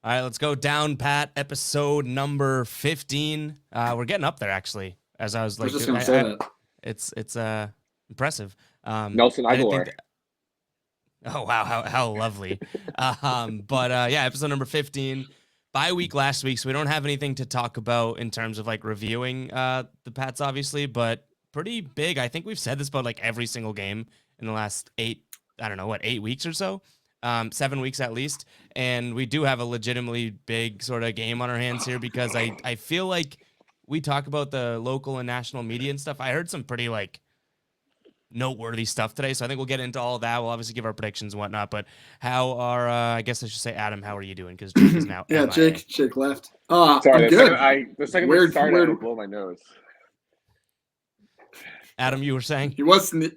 All right, let's go down, Pat. Episode number 15. We're getting up there, actually. As I was I was like, just going to say that. it's impressive. Nelson I didn't Aguilar. think. Oh wow, how lovely. Yeah, episode number 15. Bye week last week, so we don't have anything to talk about in terms of like reviewing the Pats, obviously, but pretty big. I think we've said this about like every single game in the last 8 weeks or so. 7 weeks at least. And we do have a legitimately big sort of game on our hands here because I feel like we talk about the local and national media and stuff. I heard some pretty like noteworthy stuff today, so I think we'll get into all of that. We'll obviously give our predictions and whatnot, but how are I guess I should say, Adam, how are you doing? Because Jake is now Yeah, MIA. Jake left. Sorry, I'm good. the second we started, I blow my nose. Adam, you were saying? He wasn't.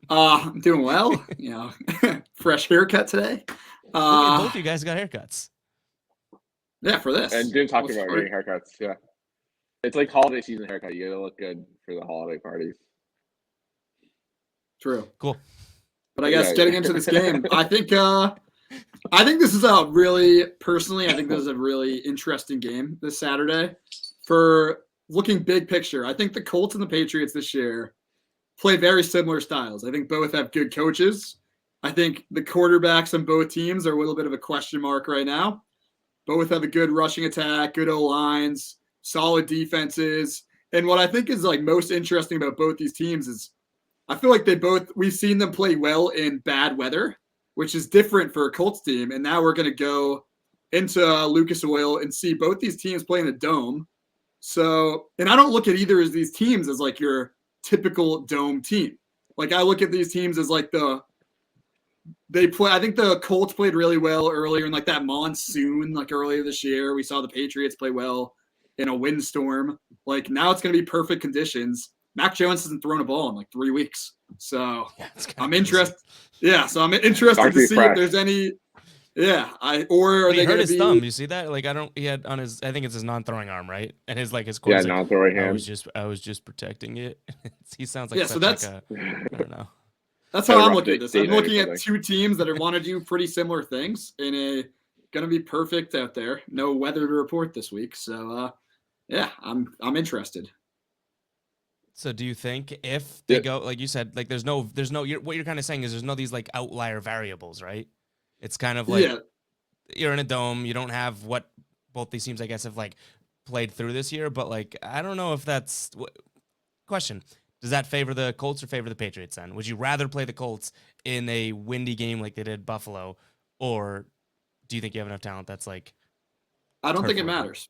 I'm doing well. Fresh haircut today. Both of you guys got haircuts. Yeah, for this. And Jim's talking about getting haircuts. Yeah, it's like holiday season haircut. You gotta look good for the holiday parties. True. Cool. But I guess getting into this game, I think this is a really, personally, I think this is a really interesting game this Saturday. For looking big picture, I think the Colts and the Patriots this year play very similar styles. I think both have good coaches. I think the quarterbacks on both teams are a little bit of a question mark right now. Both have a good rushing attack, good O-lines, solid defenses. And what I think is like most interesting about both these teams is I feel like we've seen them play well in bad weather, which is different for a Colts team. And now we're going to go into Lucas Oil and see both these teams play in a dome. So, and I don't look at either of these teams as like your typical dome team. Like I look at these teams as like I think the Colts played really well earlier in like that monsoon, like earlier this year. We saw the Patriots play well in a windstorm. Like now it's going to be perfect conditions. Mac Jones hasn't thrown a ball in like 3 weeks. So I'm interested. Yeah. So I'm interested to see if there's any. Yeah. He hurt his thumb. You see that? Like he had on his, I think it's his non-throwing arm, right? And his quote is like, non-throwing hand. I was just protecting it. He sounds like I don't know. That's how I'm looking at this. I'm looking at two teams that want to do pretty similar things and going to be perfect out there. No weather to report this week. So I'm interested. So do you think if they go, like you said, like there's no, what you're kind of saying is there's no these like outlier variables, right? It's kind of like you're in a dome. You don't have what both these teams, I guess, have like played through this year. But like, I don't know if that's question. Does that favor the Colts or favor the Patriots then? Would you rather play the Colts in a windy game like they did Buffalo, or do you think you have enough talent that's like? I don't think it matters.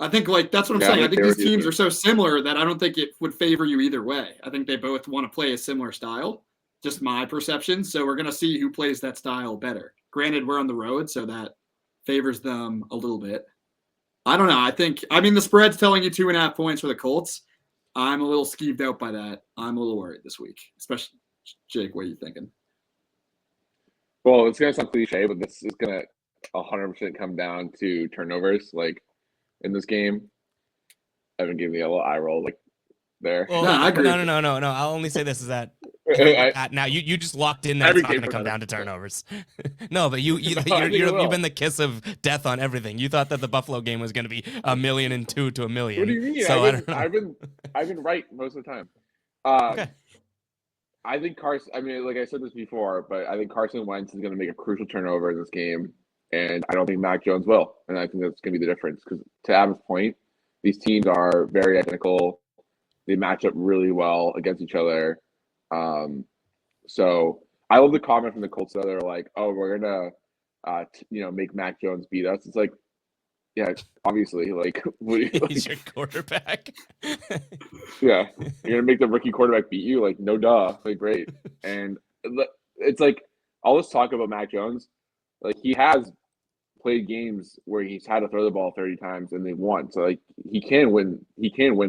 I think like that's what I'm saying. I think these teams are so similar that I don't think it would favor you either way. I think they both want to play a similar style. Just my perception. So we're going to see who plays that style better. Granted, we're on the road, so that favors them a little bit. I don't know. The spread's telling you 2.5 points for the Colts. I'm a little skeeved out by that. I'm a little worried this week, especially Jake. What are you thinking? Well, it's going to sound cliche, but this is going to 100% come down to turnovers. Like in this game, Evan gave me a little eye roll like there. Well, I agree. No. I'll only say this is that now you just locked in that it's not going to come down to turnovers. No, but you've been the kiss of death on everything. You thought that the Buffalo game was going to be 1,000,002 to 1,000,000. What do you mean? So I've been right most of the time. Okay. I think Carson. I mean, like I said this before, but I think Carson Wentz is going to make a crucial turnover in this game, and I don't think Mac Jones will. And I think that's going to be the difference. Because to Adam's point, these teams are very identical. They match up really well against each other. So I love the comment from the Colts that they're like, "Oh, we're gonna, make Mac Jones beat us." It's like, yeah, obviously, like, he's your quarterback. Yeah, you're gonna make the rookie quarterback beat you? Like, no, duh. Like, great. And it's like all this talk about Mac Jones, like he has played games where he's had to throw the ball 30 times and they won. So like he can win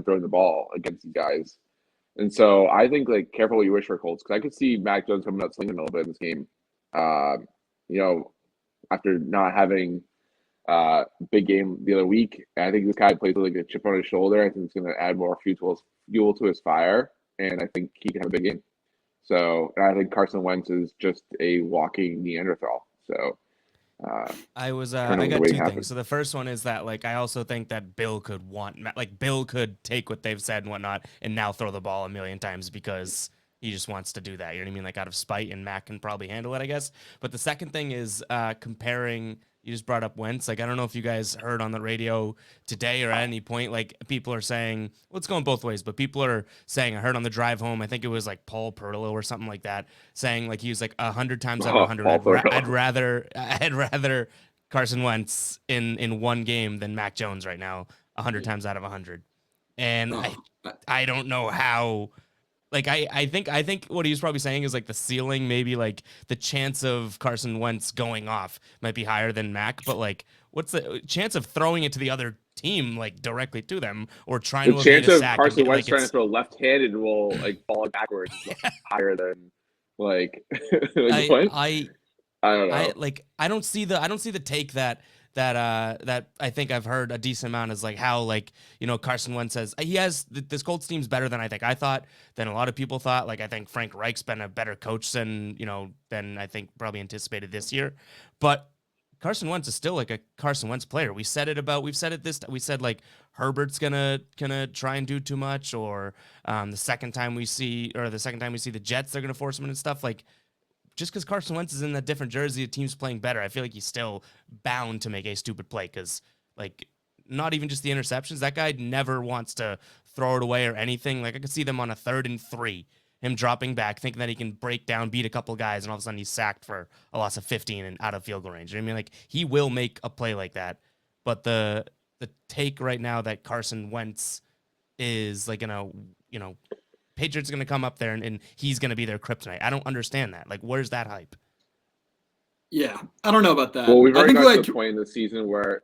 throwing the ball against these guys. And so I think like careful what you wish for Colts, because I could see Mac Jones coming up slinging a little bit in this game. After not having big game the other week, I think this guy plays with like a chip on his shoulder. I think it's going to add more fuel to his fire, and I think he can have a big game. So, and I think Carson Wentz is just a walking Neanderthal. So, I kind of got waiting two happen. things. So the first one is that like I also think that Bill could Bill could take what they've said and whatnot and now throw the ball a million times because he just wants to do that. You know what I mean? Like out of spite, and Mac can probably handle it, I guess. But the second thing is comparing. You just brought up Wentz. Like I don't know if you guys heard on the radio today or at any point, like people are saying, well, it's going both ways, but people are saying, I heard on the drive home, I think it was like Paul Perlow or something like that, saying like he was like 100 times out of 100, I'd rather Carson Wentz in one game than Mac Jones right now, 100 times out of 100. And Oh, I don't know how. Like I think what he was probably saying is like the ceiling, maybe like the chance of Carson Wentz going off might be higher than Mac, but like what's the chance of throwing it to the other team like directly to them or trying The to evade chance a of sack and Carson get Wentz like trying to it's throw left-handed will like fall backwards is higher than like, like I what? I I don't know. I don't see the take that I think I've heard a decent amount is like how like Carson Wentz says he has this Colts team's better than I think I thought, than a lot of people thought. Like I think Frank Reich's been a better coach than I think probably anticipated this year, but Carson Wentz is still like a Carson Wentz player. We said like Herbert's gonna try and do too much, or the second time we see the Jets, they're gonna force him and stuff like. Just because Carson Wentz is in a different jersey, the team's playing better, I feel like he's still bound to make a stupid play because, like, not even just the interceptions. That guy never wants to throw it away or anything. Like, I could see them on a 3rd and 3, him dropping back, thinking that he can break down, beat a couple guys, and all of a sudden he's sacked for a loss of 15 and out of field goal range. You know what I mean? Like, he will make a play like that. But the take right now that Carson Wentz is like Patriots are going to come up there and he's going to be their kryptonite. I don't understand that. Like, where's that hype? yeah, I don't know about that. Well, we've I already think got like to the point in the season where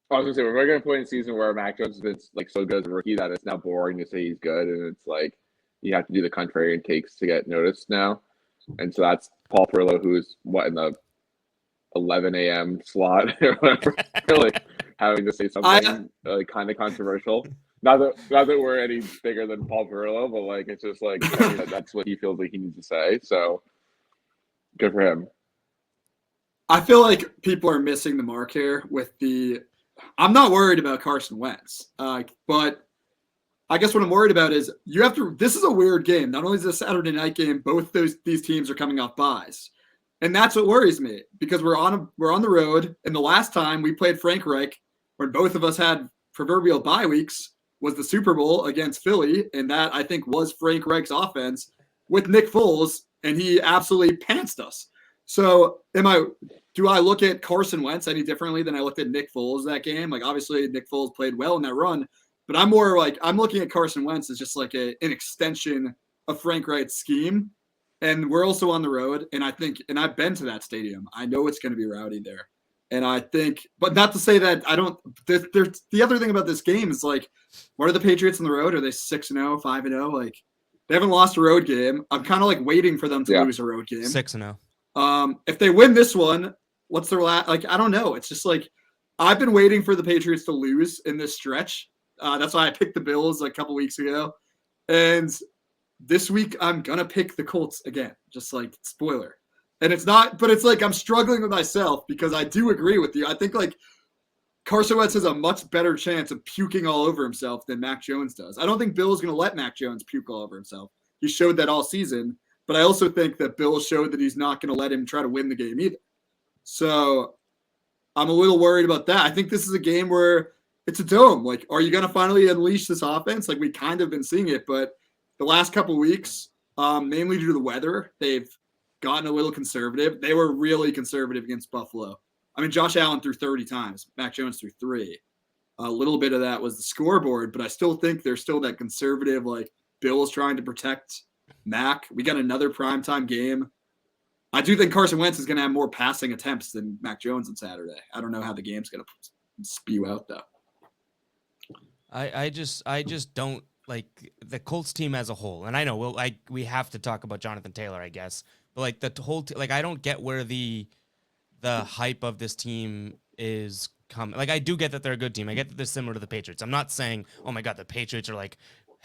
I was gonna say we're already got to the point in the season where Mac Jones has been like so good as a rookie that it's now boring to say he's good, and it's like you have to do the contrarian takes to get noticed now, and so that's Paul Perlow, who's in the 11 a.m. slot or whatever, like having to say something like kind of controversial. Not that we're any bigger than Paul Perlow, but like it's just like that's what he feels like he needs to say. So good for him. I feel like people are missing the mark here with the. I'm not worried about Carson Wentz, but I guess what I'm worried about is you have to. This is a weird game. Not only is it a Saturday night game, both these teams are coming off buys, and that's what worries me because we're on the road. And the last time we played Frank Reich, when both of us had proverbial bye weeks, was the Super Bowl against Philly, and that I think was Frank Reich's offense with Nick Foles, and he absolutely pantsed us. So do I look at Carson Wentz any differently than I looked at Nick Foles that game? Like obviously Nick Foles played well in that run, but I'm more like I'm looking at Carson Wentz as just like an extension of Frank Reich's scheme. And we're also on the road, and I think, and I've been to that stadium. I know it's going to be rowdy there. And I think, but not to say that I don't. There's the other thing about this game is like, what are the Patriots on the road? Are they 6-0, 5-0? Like, they haven't lost a road game. I'm kind of like waiting for them to lose a road game. 6-0. If they win this one, what's their last? Like, I don't know. It's just like I've been waiting for the Patriots to lose in this stretch. That's why I picked the Bills a couple weeks ago, and this week I'm gonna pick the Colts again. Just like spoiler. And it's not, but it's like I'm struggling with myself because I do agree with you. I think like Carson Wentz has a much better chance of puking all over himself than Mac Jones does. I don't think Bill is going to let Mac Jones puke all over himself. He showed that all season, but I also think that Bill showed that he's not going to let him try to win the game either. So I'm a little worried about that. I think this is a game where it's a dome. Like, are you going to finally unleash this offense? Like we kind of been seeing it, but the last couple of weeks, mainly due to the weather, they've gotten a little conservative. They were really conservative against Buffalo. I mean, Josh Allen threw 30 times. Mac Jones threw 3. A little bit of that was the scoreboard, but I still think there's still that conservative, like Bill's trying to protect Mac. We got another primetime game. I do think Carson Wentz is going to have more passing attempts than Mac Jones on Saturday. I don't know how the game's going to spew out, though. I just don't like the Colts team as a whole. And I know we have to talk about Jonathan Taylor, I guess. But like the whole like I don't get where the hype of this team is coming. Like I do get that they're a good team. I get that they're similar to the Patriots. I'm not saying, oh my God, the Patriots are like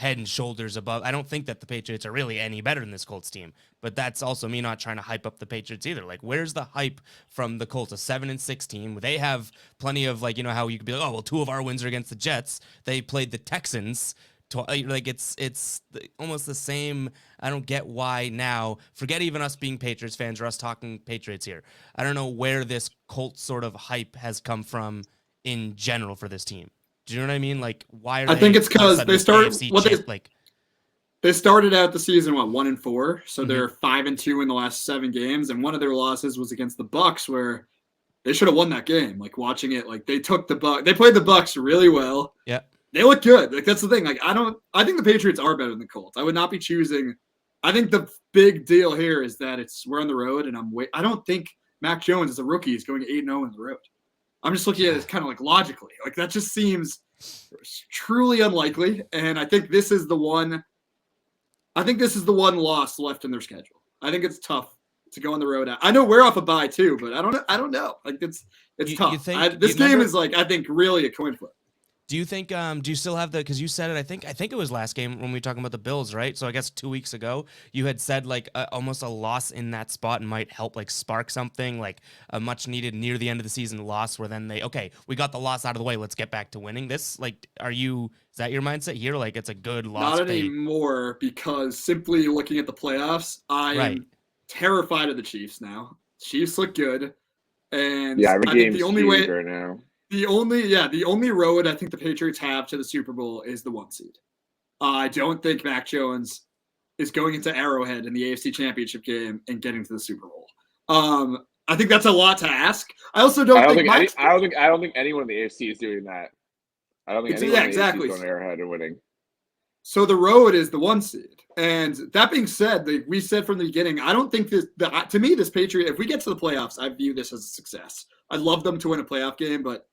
head and shoulders above. I don't think that the Patriots are really any better than this Colts team, but that's also me not trying to hype up the Patriots either. Like, where's the hype from the Colts, a 7-6 team? They have plenty of, like, you know, how you could be like, oh, well, 2 of our wins are against the Jets. They played the Texans. Like, it's almost the same. I don't get why now. Forget even us being Patriots fans or us talking Patriots here. I don't know where this Colts sort of hype has come from in general for this team. Do you know what I mean? Like, why are I they think it's because they started they started out the season 1-4, so they're 5-2 in the last 7 games, and one of their losses was against the Bucks, where they should have won that game. Like, watching it, like, they played the Bucks really well. Yeah. They look good. Like, that's the thing. Like, I think the Patriots are better than the Colts. I would not be choosing. I think the big deal here is that we're on the road, and I don't think Mac Jones as a rookie is going 8-0 on the road. I'm just looking at it kind of like logically. Like, that just seems truly unlikely. And I think this is the one loss left in their schedule. I think it's tough to go on the road. I know we're off a bye too, but I don't know. Like, it's tough. This game is, like, I think, really a coin flip. Do you think, do you still have because you said it, I think it was last game when we were talking about the Bills, right? So I guess 2 weeks ago, you had said, like, almost a loss in that spot might help, like, spark something, like a much needed near the end of the season loss where then we got the loss out of the way, let's get back to winning this. Like, is that your mindset here? Like, it's a good loss. Not anymore, because simply looking at the playoffs, I am terrified of the Chiefs now. Chiefs look good. And yeah, every I think game's the only way right now. The only road I think the Patriots have to the Super Bowl is the 1 seed. I don't think Mac Jones is going into Arrowhead in the AFC Championship game and getting to the Super Bowl. I think that's a lot to ask. I also don't think I don't think anyone in the AFC is doing that. I don't think anyone in the AFC is going to Arrowhead and winning. So the road is the 1 seed. And that being said, we said from the beginning, I don't think to me, this Patriot, if we get to the playoffs, I view this as a success. I'd love them to win a playoff game, but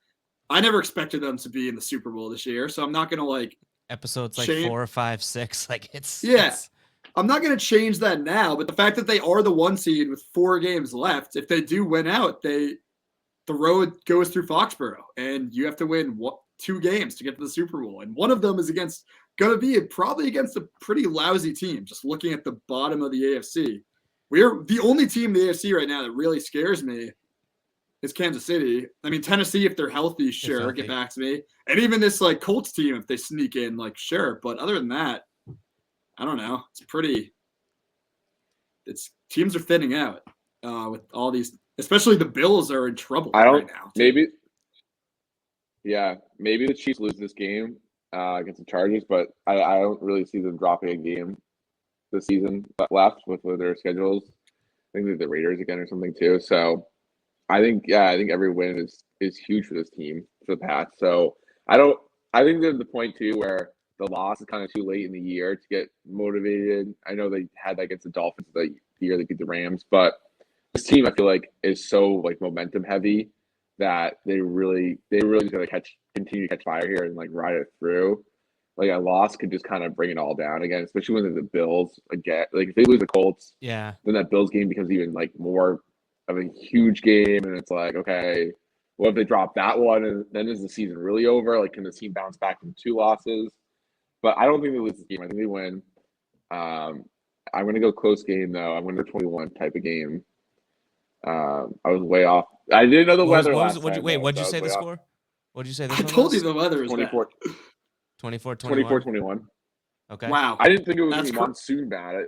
I never expected them to be in the Super Bowl this year, so I'm not going to, like, episodes like 4, 5, 6, like, I'm not going to change that now, but the fact that they are the 1 seed with 4 games left, if they do win out, the road goes through Foxborough, and you have to win 2 games to get to the Super Bowl, and one of them is probably against a pretty lousy team. Just looking at the bottom of the AFC, we're the only team in the AFC right now that really scares me. It's Kansas City. I mean, Tennessee, if they're healthy, sure, get back to me. And even this, like, Colts team, if they sneak in, like, sure. But other than that, I don't know. Teams are thinning out with all these, especially the Bills are in trouble right now. Maybe the Chiefs lose this game against the Chargers, but I don't really see them dropping a game this season left with their schedules. I think they're the Raiders again or something too. So I think every win is huge for this team, for the Pats. So I think there's the point too where the loss is kind of too late in the year to get motivated. I know they had that against the Dolphins the year they beat the Rams, but this team I feel like is so, like, momentum heavy that they really just gotta continue to catch fire here and, like, ride it through. Like, a loss could just kind of bring it all down again, especially when the Bills again. Like, if they lose the Colts, then that Bills game becomes even, like, more of a huge game, and it's like, okay, what if they drop that one, and then is the season really over? Like, can the team bounce back from 2 losses? But I don't think they lose this game. I think they win. I'm going to go close game, though. I'm going to go 21 type of game. I was way off. I didn't know the weather last time. What'd you say the score? What'd you say the score? I told you the weather was 24. 24, 21. Okay. Wow. I didn't think it was going to be monsoon bad.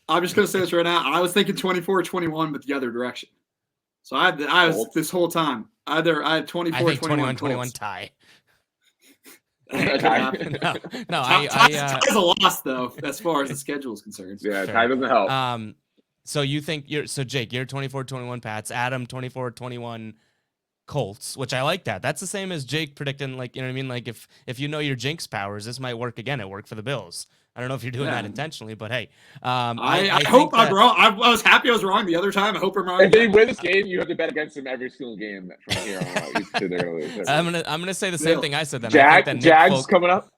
I'm just going to say this right now. I was thinking 24-21, but the other direction. So I was this whole time. I had 24-21 21 tie. Tie's a loss, though, as far as the schedule is concerned. Yeah, tie doesn't help. So you think Jake, you're 24-21 Pats, Adam 24-21 Colts, which I like that. That's the same as Jake predicting, like, you know what I mean? Like, if you know your jinx powers, this might work again. It worked for the Bills. I don't know if you're doing that intentionally, but hey. I hope I'm wrong. I was happy I was wrong the other time. I hope I'm wrong. If they win this game, you have to bet against them every single game from here on out. They're gonna lose. I'm gonna say the same thing I said then. Jags coming up.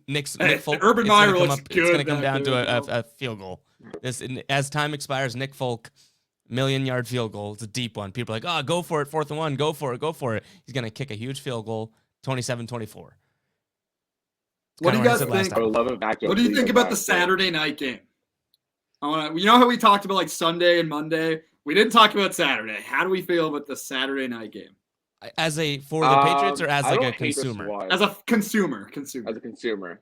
Nick Folk, Urban Meyer looks good. It's going to come down to a field goal. As time expires, Nick Folk, 1,000,000-yard field goal. It's a deep one. People are like, oh, go for it, 4th and 1, go for it. He's going to kick a huge field goal, 27-24. What do you Kinda guys what I said last think? I time. would love if Mac Jones What do you think leads about the back, so- Saturday night game? You know how we talked about like Sunday and Monday? We didn't talk about Saturday. How do we feel about the Saturday night game? For the Patriots or as I like don't a hate this consumer? one. As a consumer. As a consumer.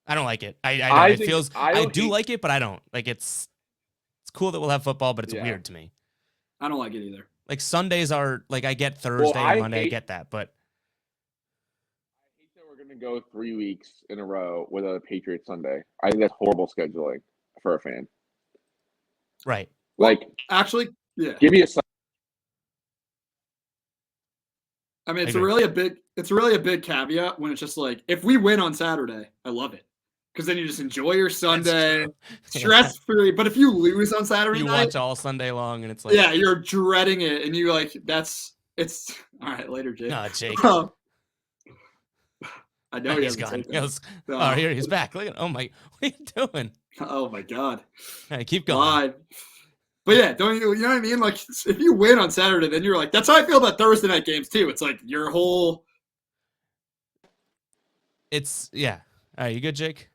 I don't like it. I don't. It think- feels. I I don't do hate- like it, but I don't. Like it's cool that we'll have football, but it's Yeah. weird to me. I don't like it either. Like Sundays are like I get Thursday I and Monday, I hate- get that, but I hate that we're going to go 3 weeks in a row with a Patriots Sunday. I think that's horrible scheduling for a fan. right. Like, Actually, yeah. give me a Sunday. I mean, it's agree. really a big caveat when it's just like, if we win on Saturday, I love it. Because then you just enjoy your Sunday, true. stress free. But if you lose on Saturday You night, watch all Sunday long, and it's like, yeah, you're dreading it, and you like it's all right. Later, Jake. no, Jake. I know he He's hasn't gone. taken He it. goes, No. oh, here he's back. Look at. Oh my, what are you doing? Oh my god. All right, keep going. Live. But yeah, don't you know what I mean? Like, if you win on Saturday, then you're like, that's how I feel about Thursday night games too. It's like your whole. It's yeah. All right, you good, Jake?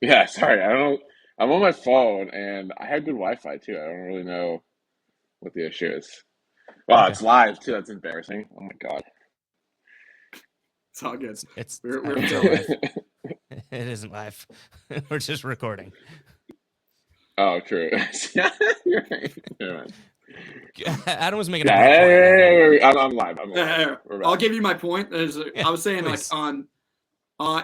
Yeah, sorry. I don't. I'm on my phone, and I have good Wi-Fi, too. I don't really know what the issue is. Wow, Okay. it's live, too. That's embarrassing. Oh, my God. It's all good. It's We're I can tell live. It isn't live. We're just recording. Oh, true. You're right. Never mind. Adam was making a Yeah, good point. I'm live. I'm live. We're back. I'll give you my point. Yeah, I was saying please. like on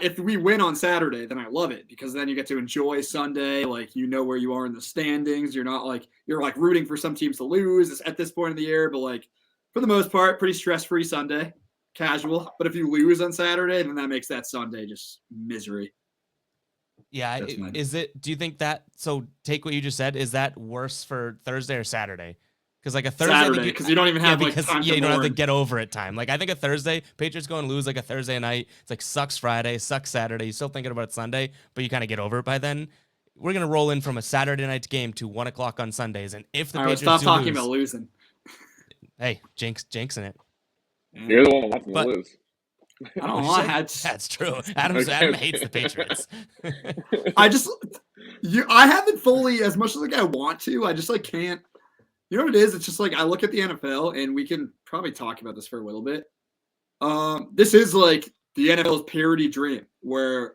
if we win on Saturday, then I love it because then you get to enjoy Sunday. Like you know where you are in the standings. You're not like you're like rooting for some teams to lose at this point in the year, but like for the most part, pretty stress-free Sunday, casual. But if you lose on Saturday, then that makes that Sunday just misery. Yeah, That's mine. is it? Do you think that? So take what you just said. Is that worse for Thursday or Saturday? Because like a Thursday, Saturday because you don't even have like time you to don't have to mourn. get over it time. Like I think a Thursday, Patriots go and lose like a Thursday night. It's like sucks Friday, sucks Saturday. You're still thinking about Sunday, but you kind of get over it by then. We're gonna roll in from a Saturday night game to 1 o'clock on Sundays, and if the All right, Patriots stop do talking lose, about losing. hey, jinxing it. You're the one who wants them But- to lose. I don't What'd know. you say? That's true. Adam hates the Patriots. I haven't fully as much as like I want to. I just like can't. You know what it is? It's just like I look at the NFL, and we can probably talk about this for a little bit. This is like the NFL's parody dream, where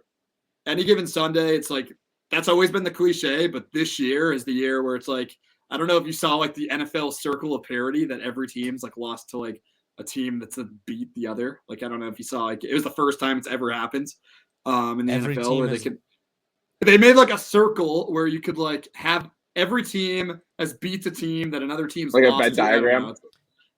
any given Sunday, it's like that's always been the cliche, but this year is the year where it's like I don't know if you saw like the NFL circle of parody that every team's like lost to like a team that's beat the other. Like I don't know if you saw like it was the first time it's ever happened in the Every NFL team where is- they made like a circle where you could like have every team has beat a team that another team's Like a lost Venn to. I don't diagram? know.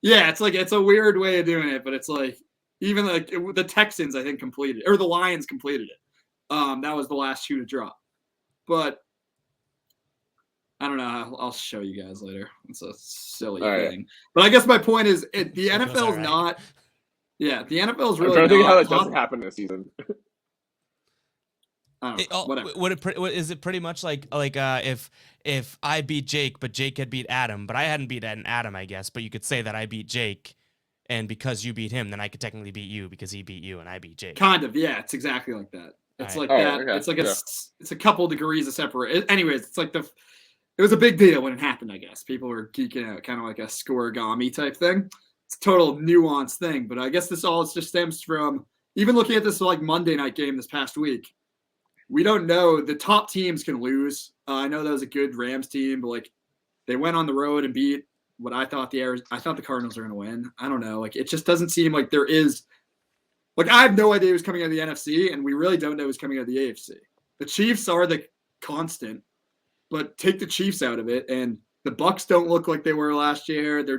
Yeah, it's like it's a weird way of doing it, but it's like even like the Texans I think completed or the Lions completed it. That was the last shoe to drop, but I don't know. I'll show you guys later. It's a silly All right. thing, but I guess my point is the It goes NFL's all right. not. Yeah, the NFL's I'm really trying to think not. how that top- doesn't happen this season. I don't know, whatever. Is it pretty much like if I beat Jake, but Jake had beat Adam, but I hadn't beat Adam, I guess, but you could say that I beat Jake, and because you beat him, then I could technically beat you because he beat you and I beat Jake. Kind of, yeah. It's exactly like that. It's Alright. like Oh, that. okay, It's like yeah. it's a couple degrees of separate. Anyways, it's like it was a big deal when it happened. I guess people were geeking out, kind of like a scoregami type thing. It's a total nuanced thing, but I guess this all just stems from even looking at this like Monday night game this past week. We don't know. The top teams can lose. I know that was a good Rams team, but like they went on the road and beat what I thought the Cardinals were going to win. I don't know. Like it just doesn't seem like there is. Like I have no idea who's coming out of the NFC, and we really don't know who's coming out of the AFC. The Chiefs are the constant, but take the Chiefs out of it, and the Bucks don't look like they were last year. There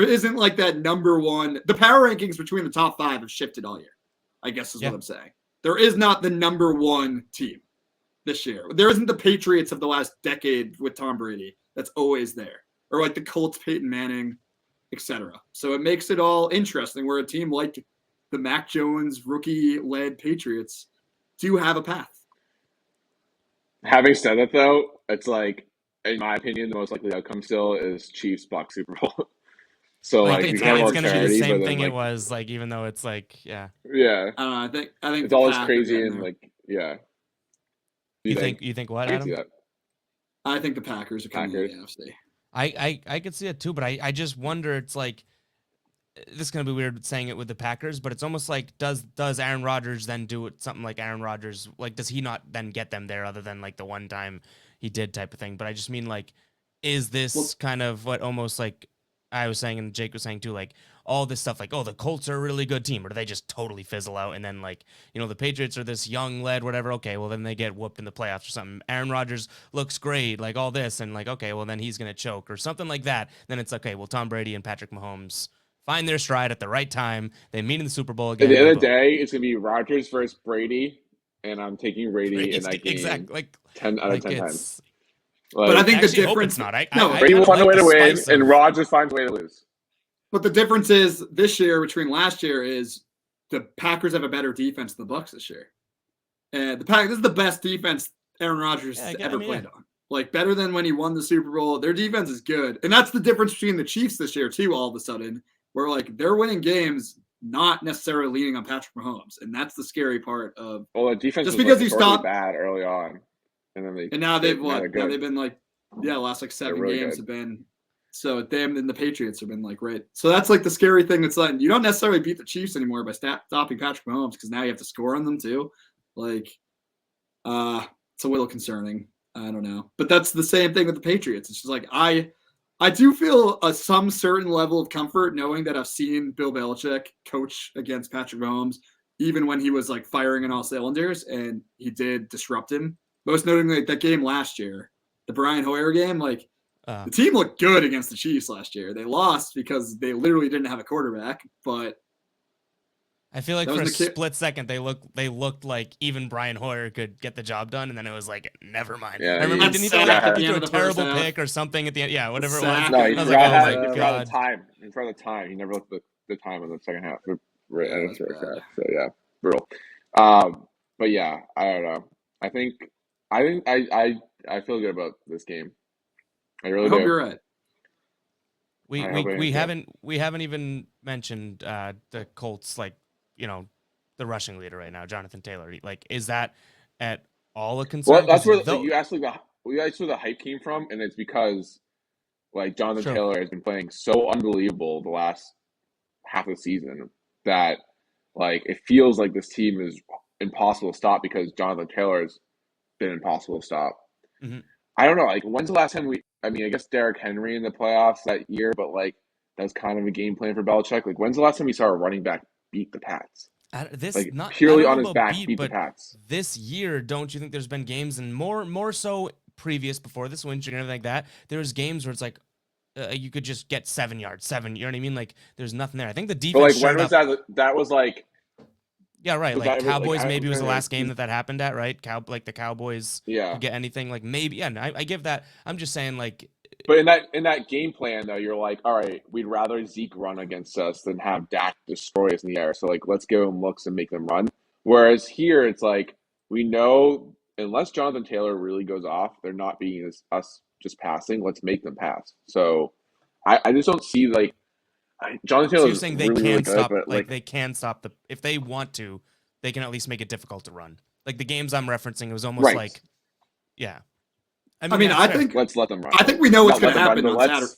isn't like that number one. The power rankings between the top five have shifted all year, I guess is Yeah. what I'm saying. There is not the number one team this year. There isn't the Patriots of the last decade with Tom Brady that's always there, or like the Colts, Peyton Manning, etc. So it makes it all interesting where a team like the Mac Jones rookie-led Patriots do have a path. Having said that, though, it's like, in my opinion, the most likely outcome still is Chiefs Bucks Super Bowl. So Like like it's, we can't it's work gonna be the charity, same but thing then it like was, like, even though it's like, yeah. yeah, I don't know. I think it's the all this Pack are crazy getting and there. like yeah. You think what, I can see Adam? that. I think the Packers are coming out of Packers. the NFC. I could see it too, but I just wonder. It's like, this is gonna be weird saying it with the Packers, but it's almost like, does Aaron Rodgers then do it something like Aaron Rodgers? Like, does he not then get them there other than like the one time he did type of thing? But I just mean, like, is this Well, kind of what almost like I was saying and Jake was saying too, like all this stuff, like, oh, the Colts are a really good team, or do they just totally fizzle out? And then, like, the Patriots are this young led, whatever. Okay, well, then they get whooped in the playoffs or something. Aaron Rodgers looks great, like all this, and like, okay, well, then he's gonna choke or something like that. Then it's okay, well, Tom Brady and Patrick Mahomes find their stride at the right time. They meet in the Super Bowl At again. the end of the boom. day, it's gonna be Rodgers versus Brady, and I'm taking Brady in that game Exactly, 10 out of like 10 times. it's. but I Like think I the actually hope difference. it's not. I No, Brady kind will of find a like way the to win, spice and of. Rodgers finds a way to lose. but the difference is this year between last year is the Packers have a better defense than the Bucks this year, and the Packers, this is the best defense Aaron Rodgers Yeah, has I ever mean, played yeah. on. Like better than when he won the Super Bowl. Their defense is good, and that's the difference between the Chiefs this year too. All of a sudden, where like they're winning games, not necessarily leaning on Patrick Mahomes, and that's the scary part of Well, the defense just was like because you historically stop. bad early on, and then And now they're now good. they've been like, yeah, the last like They're 7 really games good. have been. So them and the Patriots have been like right. So that's like the scary thing. That's like you don't necessarily beat the Chiefs anymore by stopping Patrick Mahomes because now you have to score on them too. Like, it's a little concerning. I don't know, but that's the same thing with the Patriots. It's just like I do feel some certain level of comfort knowing that I've seen Bill Belichick coach against Patrick Mahomes, even when he was like firing on all cylinders, and he did disrupt him. Most notably, like, that game last year, the Brian Hoyer game, like the team looked good against the Chiefs last year. They lost because they literally didn't have a quarterback, but I feel like for a split second they looked like even Brian Hoyer could get the job done, and then it was like, never mind. Yeah, I remember didn't he throw a terrible pick or something at the end? Yeah, whatever it was. No, he I was like, oh my forgot god. the time. He forgot the time. He never looked at the time in the second half. Right, Yeah, that's really sad. So yeah, brutal. But yeah, I don't know. I feel good about this game. I really hope do. you're right. We haven't even mentioned the Colts, like, the rushing leader right now, Jonathan Taylor. Like, is that at all a concern? Well, that's where you asked where the hype came from, and it's because like Jonathan Taylor has been playing so unbelievable the last half of the season that like it feels like this team is impossible to stop because Jonathan Taylor's been impossible to stop. Mm-hmm. I don't know. Like, when's the last time I mean, I guess Derrick Henry in the playoffs that year, but like that was kind of a game plan for Belichick. Like, when's the last time we saw a running back beat the Pats? Purely on his back, beat the Pats. This year, don't you think there's been games, and more so previous before this win streak and everything like that? There was games where it's like you could just get 7 yards, you know what I mean? Like, there's nothing there. I think the defense. But like, when was that? That was like. Yeah, right. Like Cowboys, maybe was the last game that happened at, right? Like the Cowboys, yeah, could get anything. Like maybe, yeah. I give that. I'm just saying, like. But in that game plan though, you're like, all right, we'd rather Zeke run against us than have Dak destroy us in the air. So like, let's give them looks and make them run. Whereas here, it's like we know unless Jonathan Taylor really goes off, they're not beating us just passing. Let's make them pass. So I just don't see like. Jonathan Taylor. So you're saying they really, can really stop, good, but like they can stop if they want to, they can at least make it difficult to run. Like the games I'm referencing, it was almost like, yeah. I mean, I think let's let them run. I think we know what's going to happen on Saturday.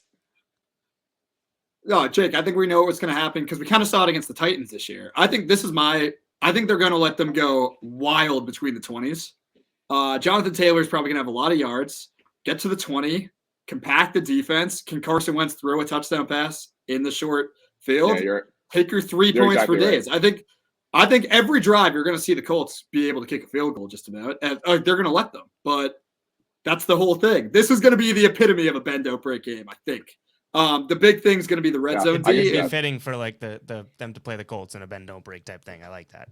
No, Jake, I think we know what's going to happen because we kind of saw it against the Titans this year. I think I think they're going to let them go wild between the 20s. Jonathan Taylor's probably going to have a lot of yards, get to the 20, compact the defense. Can Carson Wentz throw a touchdown pass in the short field? Yeah, take your 3 points exactly for days. Right. I think every drive you're going to see the Colts be able to kick a field goal just about. And they're going to let them, but that's the whole thing. This is going to be the epitome of a bend don't break game, I think. The big thing is going to be the red zone. It'd be fitting for like them to play the Colts in a bend don't break type thing. I like that.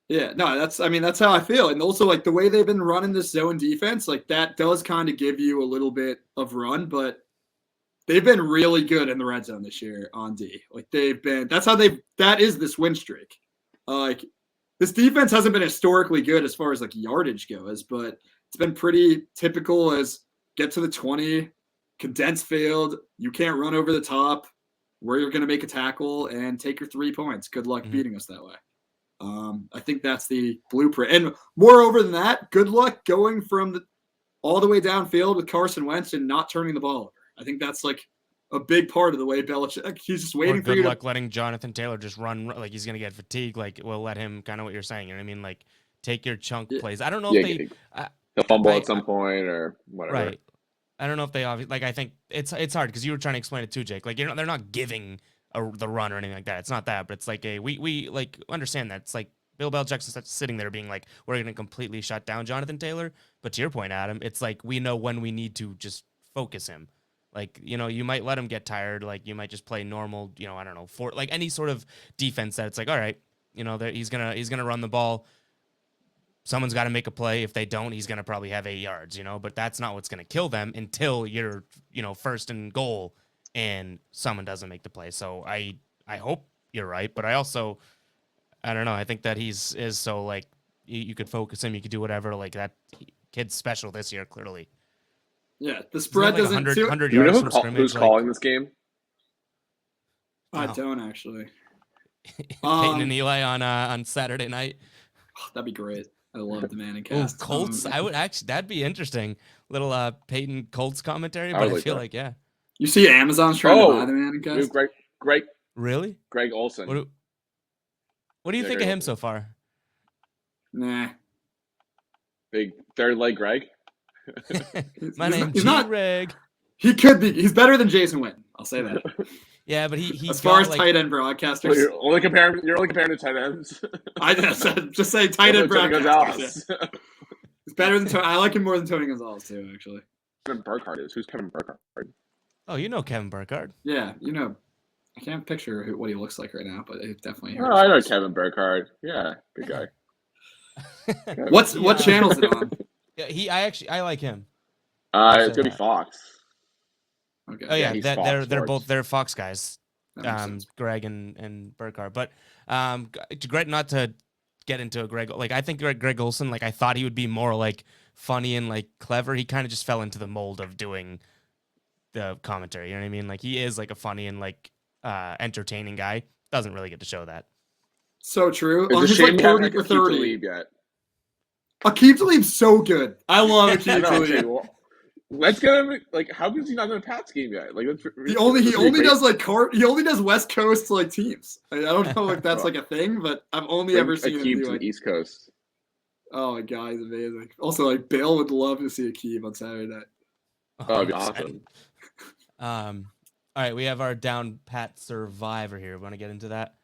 Yeah, no, that's how I feel. And also like the way they've been running this zone defense, like that does kind of give you a little bit of run, but they've been really good in the red zone this year on D. Like that is this win streak. Like this defense hasn't been historically good as far as like yardage goes, but it's been pretty typical as get to the 20, condensed field. You can't run over the top. where you're going to make a tackle and take your 3 points. Good luck beating us that way. I think that's the blueprint. And moreover than that, good luck going from all the way downfield with Carson Wentz and not turning the ball over. I think that's like a big part of the way Belichick. He's just waiting for you. Good luck letting Jonathan Taylor just run like he's gonna get fatigued. Like we'll let him kind of what you're saying. You know what I mean? Like take your chunk plays. I don't know if they he'll fumble at some point or whatever. Right. I don't know if they obviously like. I think it's hard because you were trying to explain it too, Jake. Like they're not giving the run or anything like that. It's not that, but it's like we like understand that it's like Bill Belichick's sitting there being like we're gonna completely shut down Jonathan Taylor. But to your point, Adam, it's like we know when we need to just focus him. Like, you know, you might let him get tired. Like, you might just play normal, you know, I don't know, for like any sort of defense that it's like, all right, you know, he's gonna run the ball. Someone's got to make a play. If they don't, he's gonna probably have 8 yards, you know. But that's not what's gonna kill them until you're, you know, first and goal, and someone doesn't make the play. So I hope you're right, but I also, I don't know. I think that is so like you could focus him, you could do whatever. Like that kid's special this year, clearly. Yeah, the spread doesn't. 100 do you yards know from scrimmage. Who's calling this game? I don't actually. Peyton and Eli on Saturday night. Oh, that'd be great. I love the Manning cast. Colts. I would actually. That'd be interesting. Little Peyton Colts commentary, but I feel like yeah. You see, Amazon's trying to buy the Manning cast. Greg. Really? Greg Olson. What do you think of him so far? Nah. Big third leg Greg. My name's Greg. He could be. He's better than Jason Witten. I'll say that. Yeah, but he as far as like, tight end broadcasters, well, you're only comparing to tight ends. I just say tight end broadcasters. Yeah. It's better than Tony. I like him more than Tony Gonzalez too, actually. Kevin Burkhardt is. Who's Kevin Burkhardt? Oh, you know Kevin Burkhardt. Yeah, you know. I can't picture what he looks like right now, but it definitely. Oh, I know Kevin Burkhardt. Yeah, good guy. What channel is it on? Yeah, I like him. It's gonna be Fox. Okay. Oh yeah, they're both Fox guys. Greg and Burkhardt. But Greg, not to get into a Greg, like I think Greg Olson, like I thought he would be more like funny and like clever. He kind of just fell into the mold of doing the commentary. You know what I mean? Like he is like a funny and like entertaining guy. Doesn't really get to show that. So true. It's a shame like 30 for 30. Akeem Talib's so good. I love Akeem Talib. Let's get him. Like, how is he not in a Pats game yet? Like, he only does West Coast like teams. I don't know if that's like a thing, but I've only ever seen Akeem him do to like, the East Coast. Oh my god, he's amazing. Also, like Bill would love to see Akeem on Saturday night. Oh, that'd be awesome. All right, we have our down pat Survivor here. Want to get into that?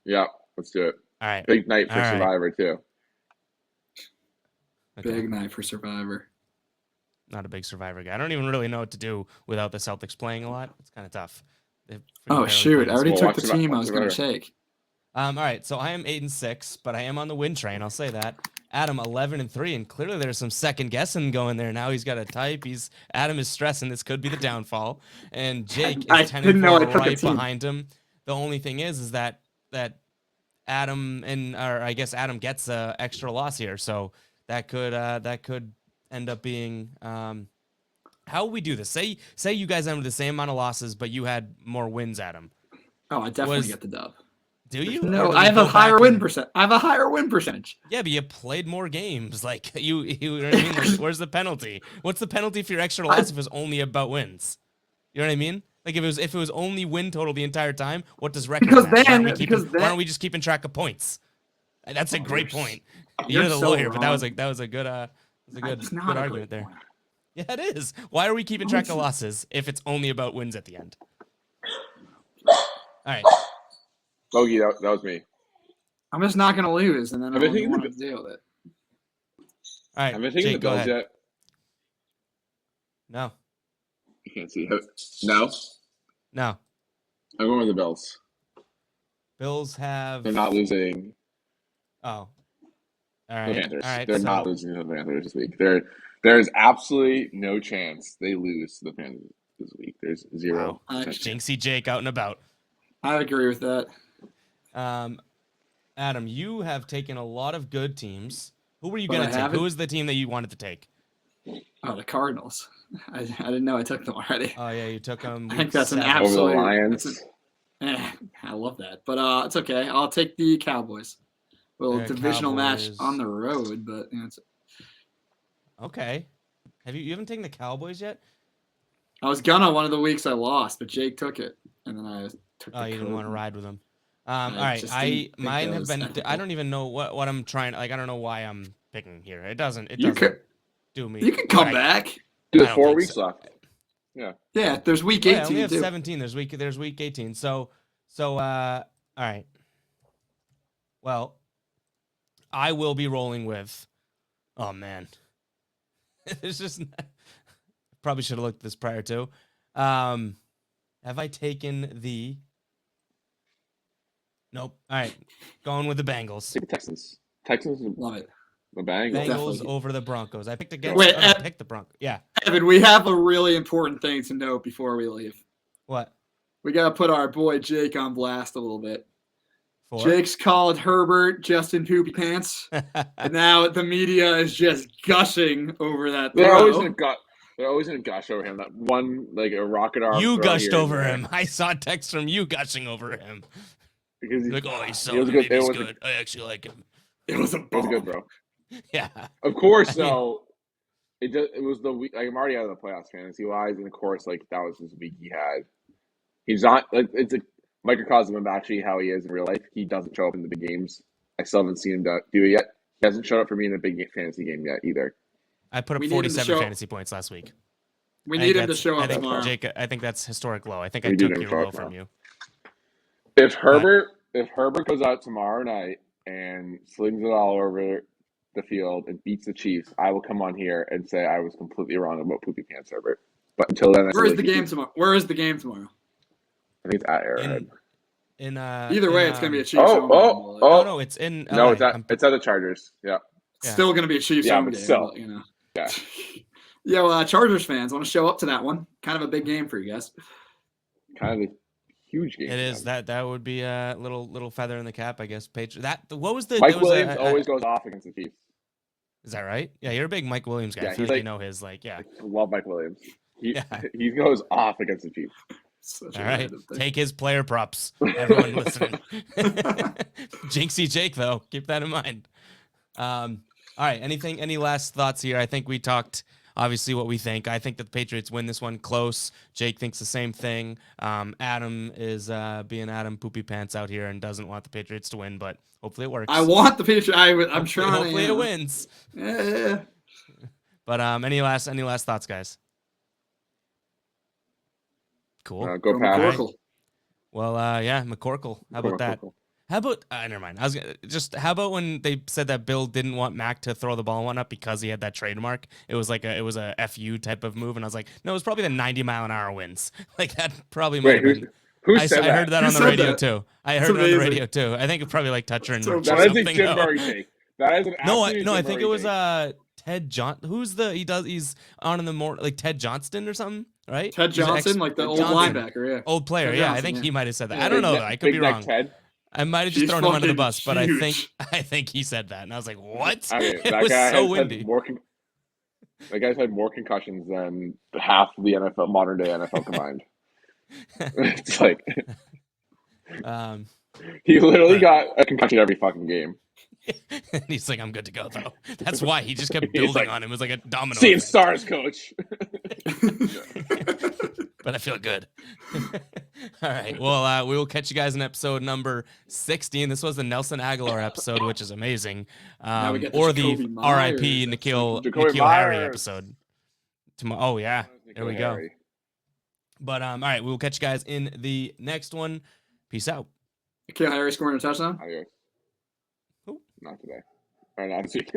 Yeah, let's do it. All right, big night for Survivor too. Okay. Big night for Survivor. Not a big Survivor guy. I don't even really know what to do without the Celtics playing a lot. It's kind of tough. Oh shoot! I already took the team I was going to take. All right, so I am 8-6, but I am on the win train. I'll say that. Adam 11-3, and clearly there's some second guessing going there. Now he's got to type. Adam is stressing. This could be the downfall. And Jake is 10-4 right behind him. The only thing is that Adam I guess Adam gets a extra loss here, so that could end up being. How would we do this? Say you guys ended the same amount of losses, but you had more wins, Adam. Oh, I definitely get the dub. Do you? No, I have a higher win percent. I have a higher win percentage. Yeah, but you played more games. Like you know what I mean? Like, where's the penalty? What's the penalty for your extra loss if it was only about wins? You know what I mean? Like if it was only win total the entire time, what does record matter? Why aren't we just keeping track of points? That's a great point. You're the lawyer, but that was a good argument there. Yeah, it is. Why are we keeping track of losses if it's only about wins at the end? All right. Bogey, that was me. I'm just not going to lose, and then I don't want to deal with it. All right, have you been thinking the Bills yet? No. You can't see it. No? No. I'm going with the Bills. Bills have... They're not losing. Oh. All right. The Panthers. All right, They're not losing to the Panthers this week. There's absolutely no chance they lose to the Panthers this week. There's zero. Wow. Jinxie Jake out and about. I agree with that. Adam, you have taken a lot of good teams. Who were you going to take? Who was the team that you wanted to take? Oh, the Cardinals. I didn't know I took them already. Oh, yeah, you took them. I think that's an absolute. I love that, but it's okay. I'll take the Cowboys. Well, The divisional match Cowboys. on the road, but it's. Okay. You haven't taken the Cowboys yet? I was gonna one of the weeks I lost, but Jake took it, and then I took. Oh, the you didn't want to Cody. ride with them. All right. just didn't think Mine that have was been. I ethical. don't even know what I'm trying. Like I don't know why I'm picking here. It doesn't You could, do me. you can come Right. back. Dude, I there's don't 4 think weeks so. left. Yeah. Yeah, there's week Oh, 18 yeah, we have too. 17. There's week 18. So all right. Well, I will be rolling with. Oh man, it's just probably should have looked at this prior to. Have I taken the? Nope. All right, going with the Bengals. Take the Texans. Texans Love it. the Bengals. Bengals Definitely. over the Broncos. I picked against. Wait, I picked the Broncos. Yeah. Evan, we have a really important thing to note before we leave. What? We got to put our boy Jake on blast a little bit. For? Jake's called Herbert Justin Poopy Pants, and now the media is just gushing over that They're throw. always gonna gush over him. That one like a rocket arm. You throw gushed here and over there. him. I saw a text from you gushing over him. Because Like, oh, he's so it was good. good. He's good. I actually like him. It was a It was bomb. good, bro. Yeah. Of course, I mean- though. It was the week. Like, I'm already out of the playoffs fantasy wise, and of course, like that was his week he had. He's not. Like, it's a microcosm of actually how he is in real life. He doesn't show up in the big games. I still haven't seen him do it yet. He hasn't showed up for me in a big fantasy game yet either. I put up We need him to 47 show- fantasy points last week. We I need think him to that's- show up I think, tomorrow. Jake, I think that's historic low. I think I We do took need him your to show low up from tomorrow. you. If Herbert goes out tomorrow night and slings it all over the field and beats the Chiefs, I will come on here and say I was completely wrong about Poopy Pants Herbert. But until then, Where is the game tomorrow? Where is the game tomorrow? I think it's at Arrowhead. Either way, it's gonna be a Chiefs Oh, home oh, game. No, no, it's in LA. No, it's at the Chargers. Yeah. It's still gonna be a Chiefs Yeah, home but game. still. But, you know. Yeah. Yeah, well, Chargers fans want to show up to that one. Kind of a big game for you guys. Kind of a huge game. It is. That would be a little feather in the cap, I guess. What was the Mike there was Williams always goes off against the Chiefs. Is that right? Yeah, you're a big Mike Williams guy. Yeah, I feel he's like you like- know his yeah. I love Mike Williams. He Yeah. he goes off against the Chiefs. Such All a right, random thing. take his player props. Everyone listening. Jinxie Jake, though, keep that in mind. All right, any last thoughts here? I think we talked obviously what we think. I think that the Patriots win this one close. Jake thinks the same thing. Adam is being Adam Poopy Pants out here and doesn't want the Patriots to win, but hopefully it works. I want the Patriots. I'm trying. Hopefully to, it wins. Yeah. But any last thoughts, guys? Cool. Go Pats. McCorkle. Well, yeah, McCorkle. How about that? How about never mind. I was how about when they said that Bill didn't want Mac to throw the ball and whatnot because he had that trademark? It was like it was a FU type of move, and I was like, no, it was probably the 90-mile-an-hour wins. Like that probably might have been. Who I said that? heard that Who on the said radio that? too. I It's heard it on the amazing. radio too. I think it's probably like Toucher and So Rich or That is a something. Jim though. Murray take. That is an No, absolute I Jim think it Murray was take. Ted John. He's on in the morning, like Ted Johnston or something, right? Ted He's an Johnson, like the old Johnson. linebacker. Yeah. Old player, Ted yeah. I Johnson, think yeah. he might have said that. Yeah. I don't know. Big Though. I neck- could be big neck wrong. Ted. I might have just He's thrown him under the fucking bus, but huge. I think he said that, and I was like, "What?" I mean, It that was guy so has windy. had more. That guy's had more concussions than half of the NFL modern day NFL combined. It's like Um, he literally got a concussion every fucking game. and he's like, "I'm good to go," though. That's why he just kept He's building like, on him. It was like a domino. Seeing effect. stars, coach. But I feel good. All right. Well, we will catch you guys in episode number 16. This was the Nelson Aguilar episode, which is amazing. Now we get the Or the Jacoby Myers R.I.P. Nikhil Jacoby Harry Myers. episode. Tomorrow. Oh yeah. There we go. But all right, we will catch you guys in the next one. Peace out. Nikhil Harry scoring a touchdown. Adios. Who? Not today. Or not this week.